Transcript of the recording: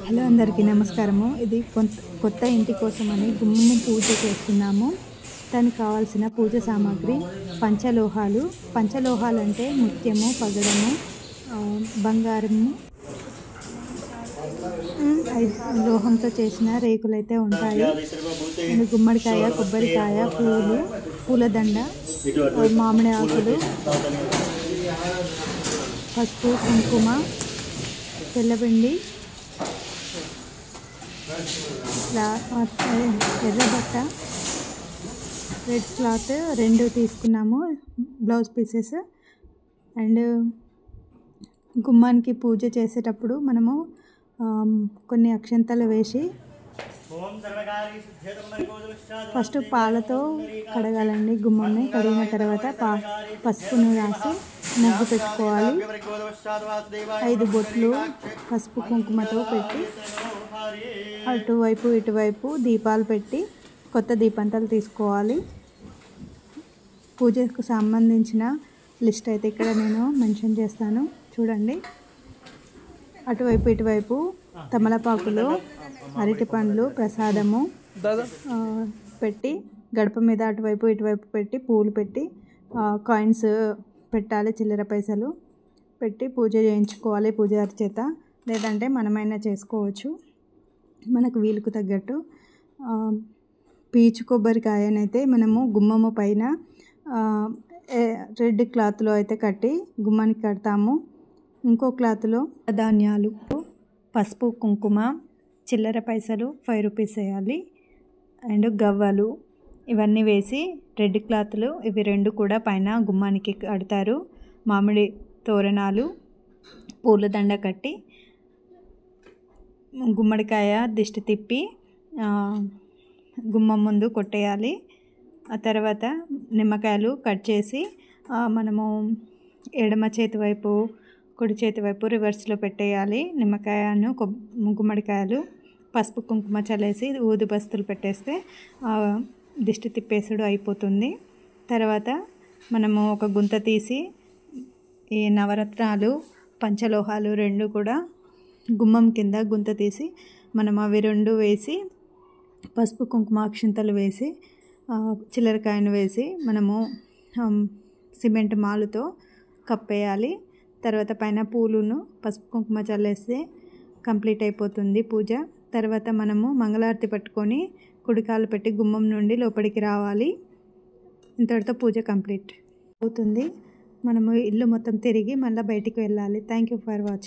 Hello అందరికీ నమస్కారము. ఇది కొత్త ఇంటి కోసమని గుమ్మం పూజ చేస్తున్నాము. దానికి కావాల్సిన పూజ సామాగ్రి పంచలోహాలు. పంచలోహాలు అంటే ముత్యము, పగడము, బంగారము, లోహంతో చేసిన రేకులైతే ఉంటాయి. గుమ్మడికాయ, కొబ్బరికాయ, పూలదండ, మామిడి ఆకులు, పసుపు, కుంకుమ, తెల్లపిండి, ఎర్రబట్ట, రెడ్ క్లాత్ 2 తీసుకున్నాము, బ్లౌజ్ పీసెస్. అండ్ గుమ్మానికి పూజ చేసేటప్పుడు మనము కొన్ని అక్షంతలు వేసి ఫస్ట్ పాలతో కడగాలండి. గుమ్మాన్ని కడిగిన తర్వాత పసుపును రాసి ముగ్గు పెట్టుకోవాలి. 5 బొట్లు పసుపు కుంకుమతో పెట్టి అటువైపు ఇటువైపు దీపాలు పెట్టి కొత్త దీపంతలు తీసుకోవాలి. పూజకు సంబంధించిన లిస్ట్ అయితే ఇక్కడ నేను మెన్షన్ చేస్తాను, చూడండి. అటువైపు ఇటువైపు తమలపాకులు, అరటి పండ్లు, ప్రసాదము పెట్టి గడప మీద అటువైపు ఇటువైపు పెట్టి పూలు పెట్టి కాయిన్స్ పెట్టాలి, చిల్లర పైసలు పెట్టి పూజ చేయించుకోవాలి పూజారి చేత. లేదంటే మనమైనా చేసుకోవచ్చు మనకు వీలుకు తగ్గట్టు. పీచు కొబ్బరికాయనైతే మనము గుమ్మము పైన రెడ్ క్లాత్లో అయితే కట్టి గుమ్మానికి కడతాము. ఇంకో క్లాత్లో ధాన్యాలు, పసుపు, కుంకుమ, చిల్లర పైసలు 5 రూపీస్ వేయాలి. అండ్ గవ్వలు ఇవన్నీ వేసి రెడ్ క్లాత్లు ఇవి 2 కూడా పైన గుమ్మానికి కడతారు. మామిడి తోరణాలు, పూలదండ కట్టి గుమ్మడికాయ దిష్టి తిప్పి గుమ్మం ముందు కొట్టేయాలి. ఆ తర్వాత నిమ్మకాయలు కట్ చేసి మనము ఎడమ చేతి వైపు కుడి చేతి వైపు రివర్స్లో పెట్టేయాలి. నిమ్మకాయను గుమ్మడికాయలు పసుపు కుంకుమ చల్లేసి ఊది బస్తులు పెట్టేస్తే దిష్టి తిప్పేసుడు అయిపోతుంది. తర్వాత మనము ఒక గుంత తీసి ఈ నవరత్నాలు, పంచలోహాలు 2 కూడా గుమ్మం కింద గుంత తీసి మనం అవి 2 వేసి పసుపు కుంకుమ అక్షింతలు వేసి చిల్లరకాయను వేసి మనము సిమెంట్ మాలుతో కప్పేయాలి. తర్వాత పైన పూలును పసుపు కుంకుమ చల్లేస్తే కంప్లీట్ అయిపోతుంది పూజ. తర్వాత మనము మంగళారతి పట్టుకొని కుడికాలు పెట్టి గుమ్మం నుండి లోపలికి రావాలి. ఇంతటితో పూజ కంప్లీట్ అవుతుంది. మనము ఇల్లు మొత్తం తిరిగి మళ్ళీ బయటికి వెళ్ళాలి. Thank you for watching.